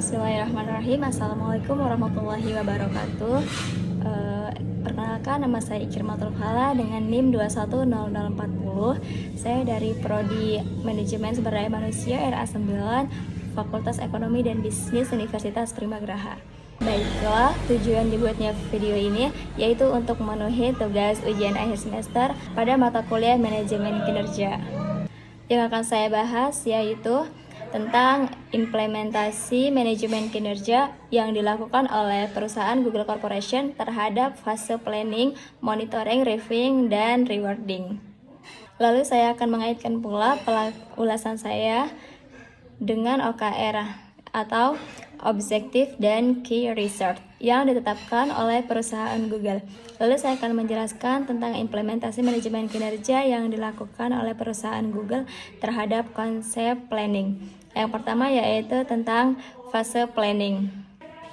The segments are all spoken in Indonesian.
Bismillahirrahmanirrahim. Assalamualaikum warahmatullahi wabarakatuh. Perkenalkan, nama saya Ikrimatul Fala dengan NIM 210040. Saya dari Prodi Manajemen Sumber Daya Manusia RA 9, Fakultas Ekonomi dan Bisnis Universitas Primagraha. Baiklah, tujuan dibuatnya video ini yaitu untuk memenuhi tugas ujian akhir semester pada mata kuliah Manajemen Kinerja. Yang akan saya bahas yaitu tentang implementasi manajemen kinerja yang dilakukan oleh perusahaan Google Corporation terhadap fase planning, monitoring, reviewing, dan rewarding. Lalu saya akan mengaitkan pula ulasan saya dengan OKR atau Objective dan Key Result yang ditetapkan oleh perusahaan Google. Lalu saya akan menjelaskan tentang implementasi manajemen kinerja yang dilakukan oleh perusahaan Google terhadap konsep planning. Yang pertama yaitu tentang fase planning.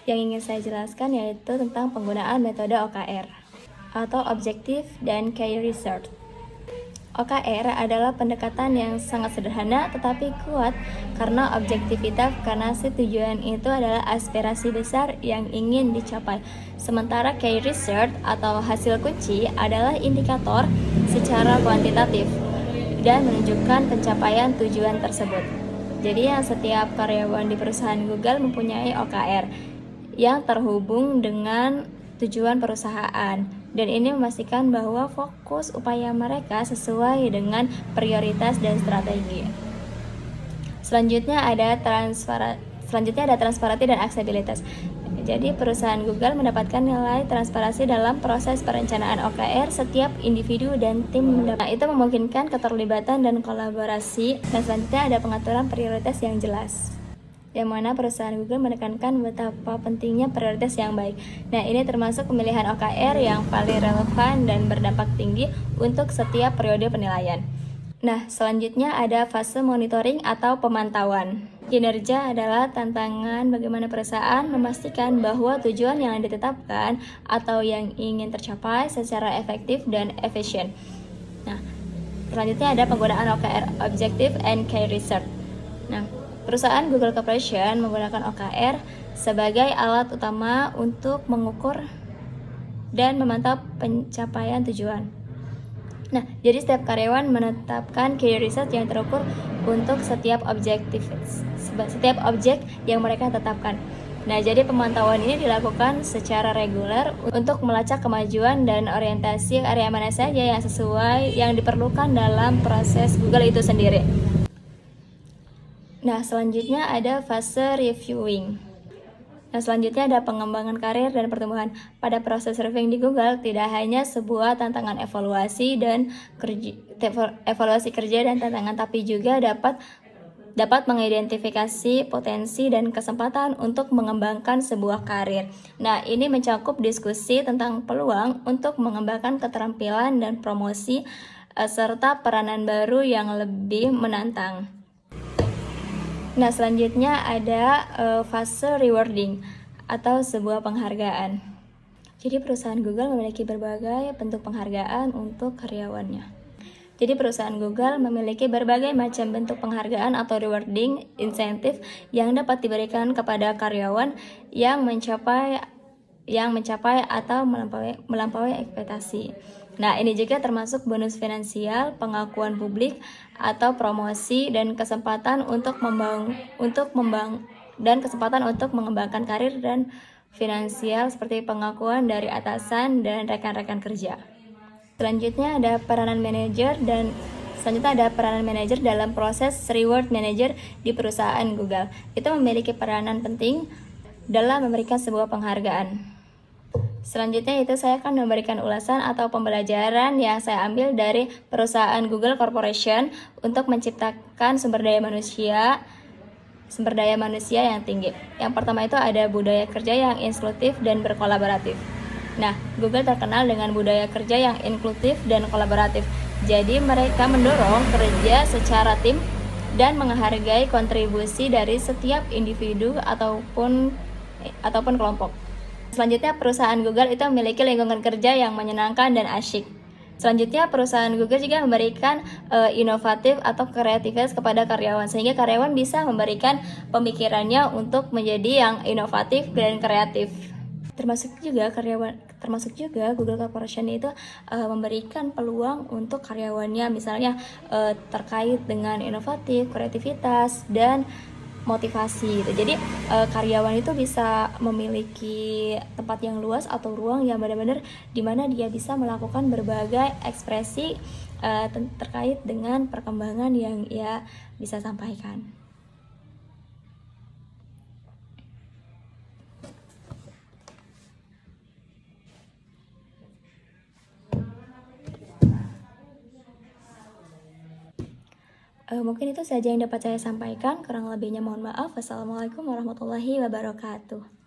Yang ingin saya jelaskan yaitu tentang penggunaan metode OKR atau Objective dan Key Result. OKR adalah pendekatan yang sangat sederhana tetapi kuat karena objektivitas, karena si tujuan itu adalah aspirasi besar yang ingin dicapai. Sementara key result atau hasil kunci adalah indikator secara kuantitatif dan menunjukkan pencapaian tujuan tersebut. Jadi setiap karyawan di perusahaan Google mempunyai OKR yang terhubung dengan tujuan perusahaan, dan ini memastikan bahwa fokus upaya mereka sesuai dengan prioritas dan strategi. Selanjutnya ada transparansi dan aksesibilitas. Jadi perusahaan Google mendapatkan nilai transparansi dalam proses perencanaan OKR setiap individu dan tim. Itu memungkinkan keterlibatan dan kolaborasi. Dan selanjutnya ada pengaturan prioritas yang jelas, yang mana perusahaan Google menekankan betapa pentingnya prioritas yang baik. Nah, ini termasuk pemilihan OKR yang paling relevan dan berdampak tinggi untuk setiap periode penilaian. Nah, selanjutnya ada fase monitoring atau pemantauan. Kinerja adalah tantangan bagaimana perusahaan memastikan bahwa tujuan yang ditetapkan atau yang ingin tercapai secara efektif dan efisien. Nah, selanjutnya ada penggunaan OKR, Objective and Key Result. Nah, perusahaan Google Corporation menggunakan OKR sebagai alat utama untuk mengukur dan memantau pencapaian tujuan. Nah, jadi setiap karyawan menetapkan key result yang terukur untuk setiap objek yang mereka tetapkan. Nah, jadi pemantauan ini dilakukan secara reguler untuk melacak kemajuan dan orientasi area mana saja yang sesuai yang diperlukan dalam proses Google itu sendiri. Nah, selanjutnya ada fase reviewing. Nah, selanjutnya ada pengembangan karir dan pertumbuhan. Pada proses reviewing di Google, tidak hanya sebuah tantangan evaluasi kerja dan tantangan, tapi juga dapat mengidentifikasi potensi dan kesempatan untuk mengembangkan sebuah karir. Nah, ini mencakup diskusi tentang peluang untuk mengembangkan keterampilan dan promosi, serta peranan baru yang lebih menantang. Nah, selanjutnya ada fase rewarding atau sebuah penghargaan. Jadi perusahaan Google memiliki berbagai bentuk penghargaan untuk karyawannya. Jadi perusahaan Google memiliki berbagai macam bentuk penghargaan atau rewarding insentif yang dapat diberikan kepada karyawan yang mencapai atau melampaui ekspektasi. Nah, ini juga termasuk bonus finansial, pengakuan publik atau promosi, dan kesempatan untuk mengembangkan karir dan finansial seperti pengakuan dari atasan dan rekan-rekan kerja. Selanjutnya ada peranan manajer dalam proses reward manager di perusahaan Google. Itu memiliki peranan penting dalam memberikan sebuah penghargaan. Selanjutnya itu saya akan memberikan ulasan atau pembelajaran yang saya ambil dari perusahaan Google Corporation untuk menciptakan sumber daya manusia yang tinggi. Yang pertama itu ada budaya kerja yang inklusif dan berkolaboratif. Nah, Google terkenal dengan budaya kerja yang inklusif dan kolaboratif. Jadi mereka mendorong kerja secara tim dan menghargai kontribusi dari setiap individu ataupun kelompok. Selanjutnya, perusahaan Google itu memiliki lingkungan kerja yang menyenangkan dan asyik. Selanjutnya, perusahaan Google juga memberikan inovatif atau kreativitas kepada karyawan, sehingga karyawan bisa memberikan pemikirannya untuk menjadi yang inovatif dan kreatif. Termasuk juga Google Corporation itu memberikan peluang untuk karyawannya, misalnya terkait dengan inovatif, kreativitas, dan motivasi gitu. Jadi karyawan itu bisa memiliki tempat yang luas atau ruang yang benar-benar di mana dia bisa melakukan berbagai ekspresi terkait dengan perkembangan yang ia bisa sampaikan. Mungkin itu saja yang dapat saya sampaikan. Kurang lebihnya mohon maaf. Wassalamualaikum warahmatullahi wabarakatuh.